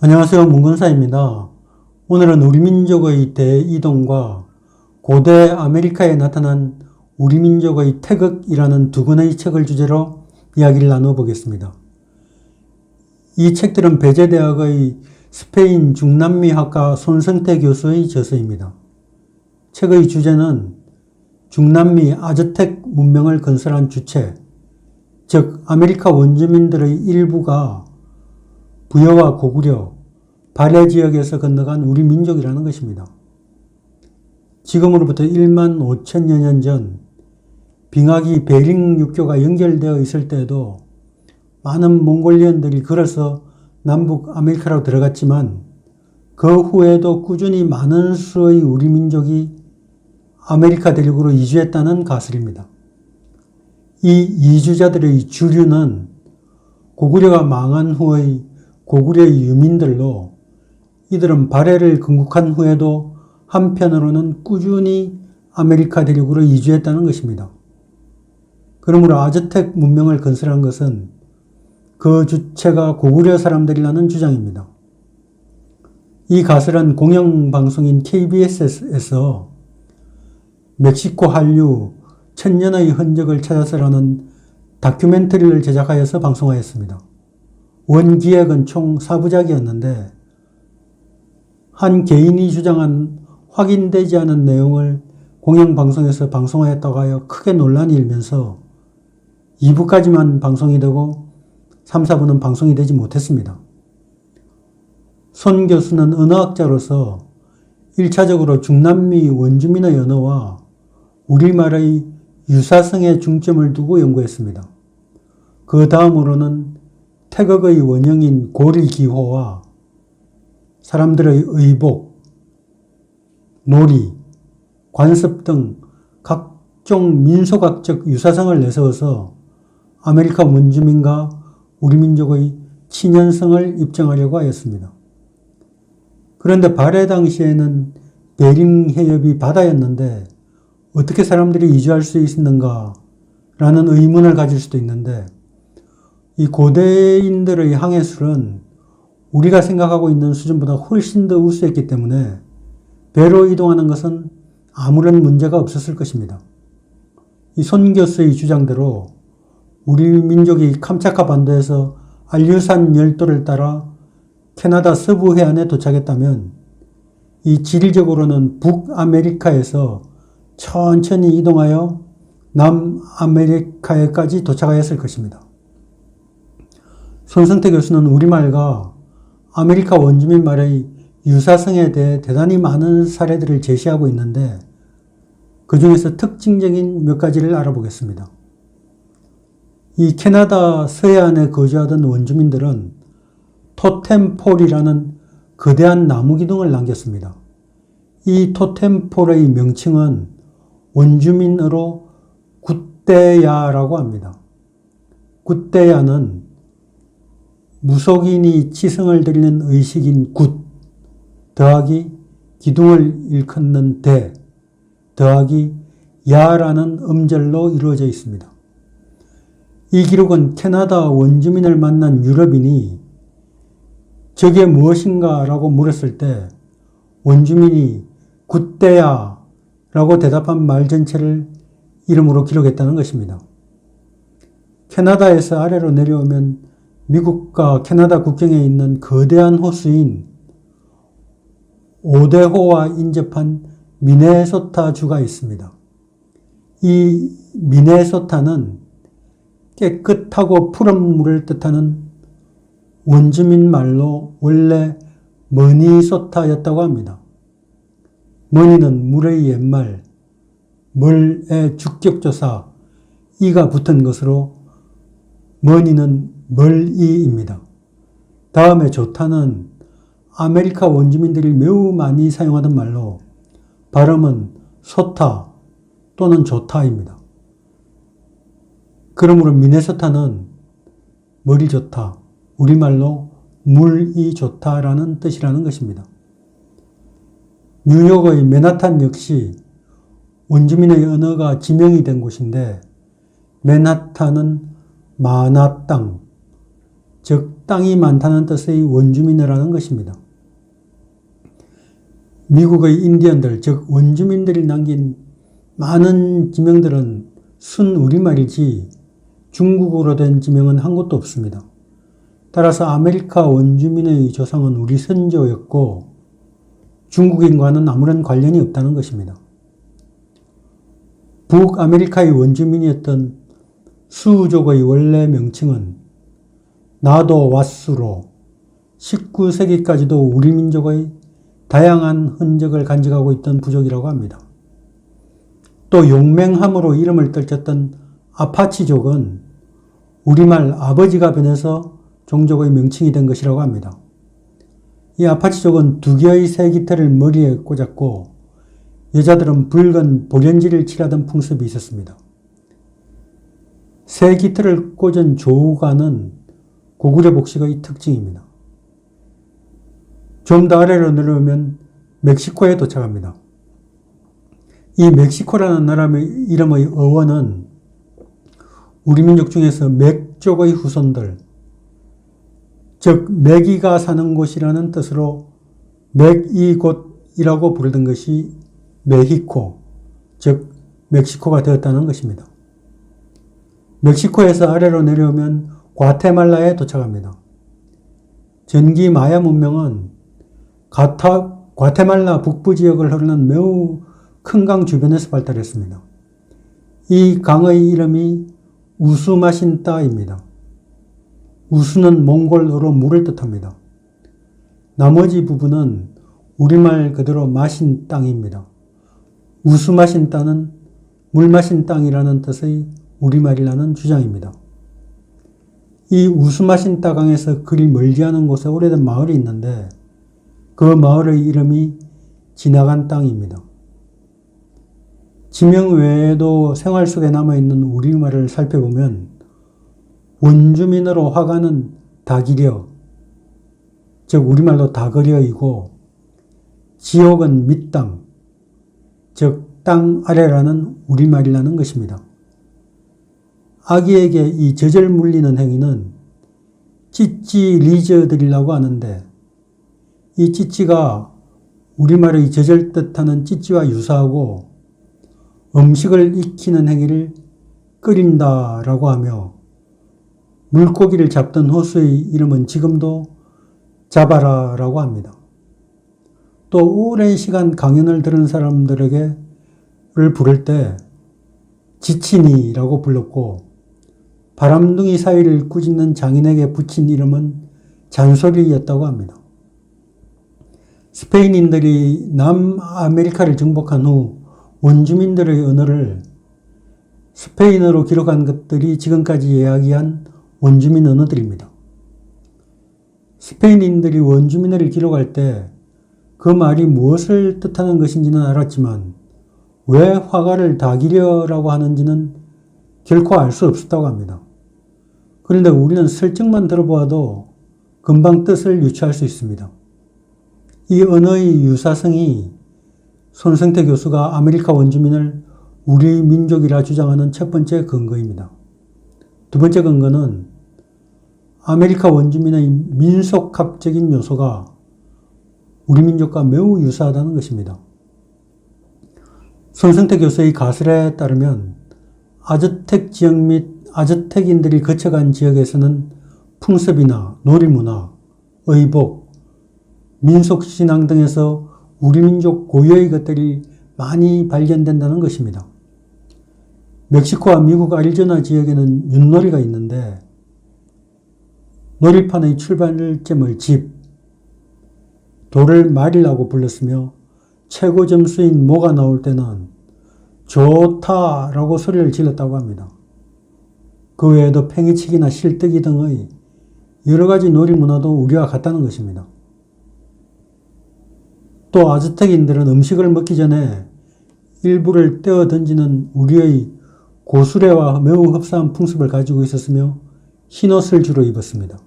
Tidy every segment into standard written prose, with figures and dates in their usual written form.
안녕하세요. 문근사입니다. 오늘은 우리 민족의 대이동과 고대 아메리카에 나타난 우리 민족의 태극이라는 두 권의 책을 주제로 이야기를 나눠보겠습니다. 이 책들은 배재대학의 스페인 중남미학과 손성태 교수의 저서입니다. 책의 주제는 중남미 아즈텍 문명을 건설한 주체, 즉 아메리카 원주민들의 일부가 부여와 고구려, 발해 지역에서 건너간 우리 민족이라는 것입니다. 지금으로부터 1만 5천여 년 전 빙하기 베링 육교가 연결되어 있을 때에도 많은 몽골리언들이 걸어서 남북 아메리카로 들어갔지만 그 후에도 꾸준히 많은 수의 우리 민족이 아메리카 대륙으로 이주했다는 가설입니다. 이 이주자들의 주류는 고구려가 망한 후의 고구려의 유민들로 이들은 발해를 건국한 후에도 한편으로는 꾸준히 아메리카 대륙으로 이주했다는 것입니다. 그러므로 아즈텍 문명을 건설한 것은 그 주체가 고구려 사람들이라는 주장입니다. 이 가설은 공영방송인 KBS에서 멕시코 한류 천년의 흔적을 찾아서라는 다큐멘터리를 제작하여서 방송하였습니다. 원기획은 총 4부작이었는데 한 개인이 주장한 확인되지 않은 내용을 공영방송에서 방송하였다고 하여 크게 논란이 일면서 2부까지만 방송이 되고 3, 4부는 방송이 되지 못했습니다. 손 교수는 언어학자로서 1차적으로 중남미 원주민의 언어와 우리말의 유사성에 중점을 두고 연구했습니다. 그 다음으로는 태극의 원형인 고리기호와 사람들의 의복, 놀이, 관습 등 각종 민속학적 유사성을 내세워서 아메리카 원주민과 우리 민족의 친연성을 입증하려고 하였습니다. 그런데 발해 당시에는 베링 해협이 바다였는데 어떻게 사람들이 이주할 수 있었는가 라는 의문을 가질 수도 있는데 이 고대인들의 항해술은 우리가 생각하고 있는 수준보다 훨씬 더 우수했기 때문에 배로 이동하는 것은 아무런 문제가 없었을 것입니다. 이 손 교수의 주장대로 우리 민족이 캄차카 반도에서 알류산 열도를 따라 캐나다 서부 해안에 도착했다면 이 지리적으로는 북아메리카에서 천천히 이동하여 남아메리카에까지 도착하였을 것입니다. 손성태 교수는 우리말과 아메리카 원주민 말의 유사성에 대해 대단히 많은 사례들을 제시하고 있는데 그 중에서 특징적인 몇 가지를 알아보겠습니다. 이 캐나다 서해안에 거주하던 원주민들은 토템폴이라는 거대한 나무 기둥을 남겼습니다. 이 토템폴의 명칭은 원주민어로 굿데야라고 합니다. 굿데야는 무속인이 치성을 드리는 의식인 굿 더하기 기둥을 일컫는 대 더하기 야라는 음절로 이루어져 있습니다. 이 기록은 캐나다 원주민을 만난 유럽인이 저게 무엇인가 라고 물었을 때 원주민이 굿데야 라고 대답한 말 전체를 이름으로 기록했다는 것입니다. 캐나다에서 아래로 내려오면 미국과 캐나다 국경에 있는 거대한 호수인 오데호와 인접한 미네소타주가 있습니다. 이 미네소타는 깨끗하고 푸른 물을 뜻하는 원주민 말로 원래 머니소타였다고 합니다. 머니는 물의 옛말, 멀의 주격조사, 이가 붙은 것으로 머니는 멀이입니다. 다음에 조타는 아메리카 원주민들이 매우 많이 사용하던 말로 발음은 소타 또는 조타입니다. 그러므로 미네소타는 머리 좋다, 우리말로 물이 좋다라는 뜻이라는 것입니다. 뉴욕의 맨하탄 역시 원주민의 언어가 지명이 된 곳인데 맨하탄은 마나 땅, 즉 땅이 많다는 뜻의 원주민이라는 것입니다. 미국의 인디언들, 즉 원주민들이 남긴 많은 지명들은 순 우리말이지 중국어로 된 지명은 한 곳도 없습니다. 따라서 아메리카 원주민의 조상은 우리 선조였고 중국인과는 아무런 관련이 없다는 것입니다. 북아메리카의 원주민이었던 수족의 원래 명칭은 나도 왓수로 19세기까지도 우리 민족의 다양한 흔적을 간직하고 있던 부족이라고 합니다. 또 용맹함으로 이름을 떨쳤던 아파치족은 우리말 아버지가 변해서 종족의 명칭이 된 것이라고 합니다. 이 아파치족은 두 개의 새 깃털을 머리에 꽂았고 여자들은 붉은 보련지를 칠하던 풍습이 있었습니다. 새 깃털을 꽂은 조우가는 고구려 복식의 특징입니다. 좀 더 아래로 내려오면 멕시코에 도착합니다. 이 멕시코라는 나라의 이름의 어원은 우리 민족 중에서 맥족의 후손들, 즉 메기가 사는 곳이라는 뜻으로 맥이곳이라고 부르던 것이 메히코, 즉 멕시코가 되었다는 것입니다. 멕시코에서 아래로 내려오면 과테말라에 도착합니다. 전기 마야 문명은 과테말라 북부 지역을 흐르는 매우 큰 강 주변에서 발달했습니다. 이 강의 이름이 우수마신따입니다. 우수는 몽골어로 물을 뜻합니다. 나머지 부분은 우리말 그대로 마신 땅입니다. 우수마신 땅은 물 마신 땅이라는 뜻의 우리말이라는 주장입니다. 이 우수마신 따강에서 그리 멀지 않은 곳에 오래된 마을이 있는데 그 마을의 이름이 지나간 땅입니다. 지명 외에도 생활 속에 남아있는 우리말을 살펴보면 원주민으로 화가는 다기려, 즉 우리말로 다거려이고 지옥은 밑땅, 즉 땅 아래라는 우리말이라는 것입니다. 아기에게 이 젖을 물리는 행위는 찌찌리저들이라고 하는데 이 찌찌가 우리말의 젖을 뜻하는 찌찌와 유사하고 음식을 익히는 행위를 끓인다라고 하며 물고기를 잡던 호수의 이름은 지금도 자바라라고 합니다. 또 오랜 시간 강연을 들은 사람들에게 부를 때 지친이라고 불렀고 바람둥이 사이를 꾸짖는 장인에게 붙인 이름은 잔소리였다고 합니다. 스페인인들이 남아메리카를 정복한 후 원주민들의 언어를 스페인어로 기록한 것들이 지금까지 이야기한 원주민 언어들입니다. 스페인인들이 원주민어를 기록할 때 그 말이 무엇을 뜻하는 것인지는 알았지만 왜 화가를 다기려라고 하는지는 결코 알 수 없었다고 합니다. 그런데 우리는 설정만 들어보아도 금방 뜻을 유추할 수 있습니다. 이 언어의 유사성이 손성태 교수가 아메리카 원주민을 우리 민족이라 주장하는 첫 번째 근거입니다. 두 번째 근거는 아메리카 원주민의 민속학적인 요소가 우리 민족과 매우 유사하다는 것입니다. 손성태 교수의 가설에 따르면 아즈텍 지역 및 아즈텍인들이 거쳐간 지역에서는 풍습이나 놀이문화, 의복, 민속신앙 등에서 우리 민족 고유의 것들이 많이 발견된다는 것입니다. 멕시코와 미국 아리조나 지역에는 윷놀이가 있는데 놀이판의 출발점을 집, 돌을 말이라고 불렀으며 최고 점수인 모가 나올 때는 좋다라고 소리를 질렀다고 합니다. 그 외에도 팽이치기나 실뜨기 등의 여러 가지 놀이 문화도 우리와 같다는 것입니다. 또 아즈텍인들은 음식을 먹기 전에 일부를 떼어 던지는 우리의 고수레와 매우 흡사한 풍습을 가지고 있었으며 흰옷을 주로 입었습니다.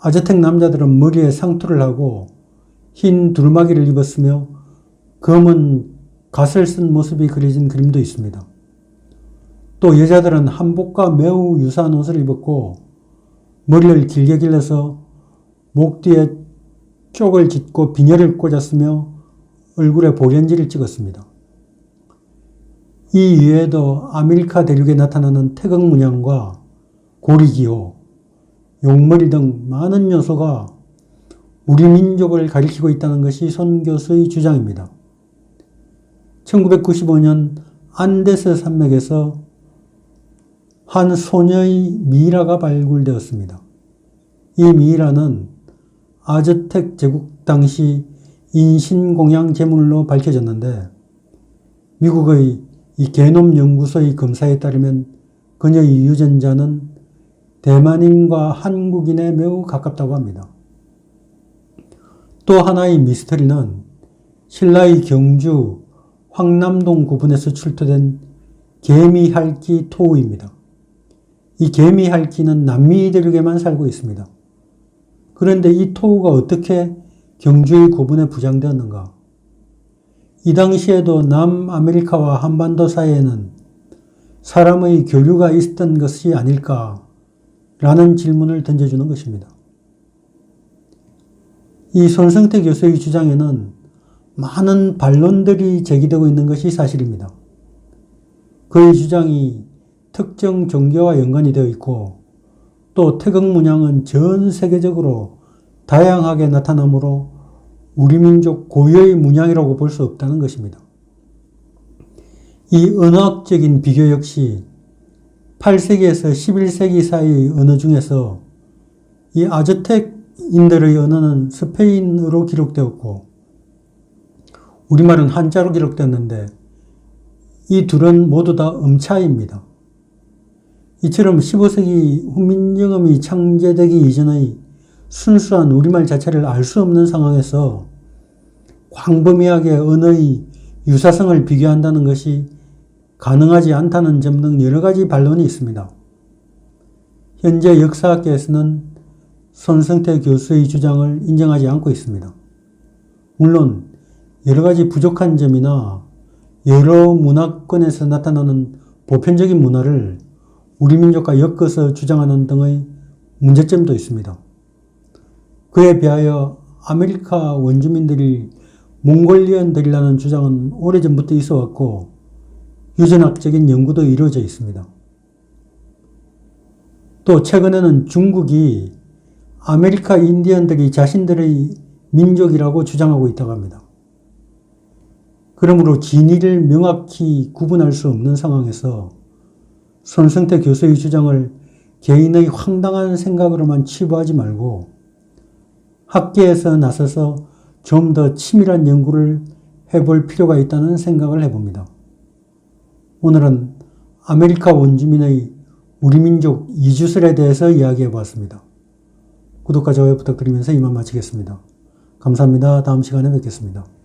아즈텍 남자들은 머리에 상투를 하고 흰 두루마기를 입었으며 검은 갓을 쓴 모습이 그려진 그림도 있습니다. 또 여자들은 한복과 매우 유사한 옷을 입었고 머리를 길게 길러서 목 뒤에 쪽을 짓고 비녀를 꽂았으며 얼굴에 보련지를 찍었습니다. 이 이외에도 아메리카 대륙에 나타나는 태극 문양과 고리기호, 용머리 등 많은 요소가 우리 민족을 가리키고 있다는 것이 손 교수의 주장입니다. 1995년 안데스 산맥에서 한 소녀의 미이라가 발굴되었습니다. 이 미이라는 아즈텍 제국 당시 인신공양 제물로 밝혀졌는데 미국의 이 게놈 연구소의 검사에 따르면 그녀의 유전자는 대만인과 한국인에 매우 가깝다고 합니다. 또 하나의 미스터리는 신라의 경주 황남동 구분에서 출토된 개미할기 토우입니다. 이 개미할기는 남미 대륙에만 살고 있습니다. 그런데 이 토우가 어떻게 경주의 고분에 부장되었는가? 이 당시에도 남아메리카와 한반도 사이에는 사람의 교류가 있었던 것이 아닐까라는 질문을 던져주는 것입니다. 이 손성태 교수의 주장에는 많은 반론들이 제기되고 있는 것이 사실입니다. 그의 주장이 특정 종교와 연관이 되어 있고 또 태극 문양은 전 세계적으로 다양하게 나타나므로 우리 민족 고유의 문양이라고 볼 수 없다는 것입니다. 이 언어학적인 비교 역시 8세기에서 11세기 사이의 언어 중에서 이 아즈텍인들의 언어는 스페인어로 기록되었고 우리말은 한자로 기록되었는데 이 둘은 모두 다 음차입니다. 이처럼 15세기 훈민정음이 창제되기 이전의 순수한 우리말 자체를 알 수 없는 상황에서 광범위하게 언어의 유사성을 비교한다는 것이 가능하지 않다는 점 등 여러 가지 반론이 있습니다. 현재 역사학계에서는 손성태 교수의 주장을 인정하지 않고 있습니다. 물론 여러 가지 부족한 점이나 여러 문화권에서 나타나는 보편적인 문화를 우리 민족과 엮어서 주장하는 등의 문제점도 있습니다. 그에 비하여 아메리카 원주민들이 몽골리언들이라는 주장은 오래전부터 있어왔고 유전학적인 연구도 이루어져 있습니다. 또 최근에는 중국이 아메리카 인디언들이 자신들의 민족이라고 주장하고 있다고 합니다. 그러므로 진위를 명확히 구분할 수 없는 상황에서 손성태 교수의 주장을 개인의 황당한 생각으로만 치부하지 말고 학계에서 나서서 좀 더 치밀한 연구를 해볼 필요가 있다는 생각을 해봅니다. 오늘은 아메리카 원주민의 우리 민족 이주설에 대해서 이야기해 보았습니다. 구독과 좋아요 부탁드리면서 이만 마치겠습니다. 감사합니다. 다음 시간에 뵙겠습니다.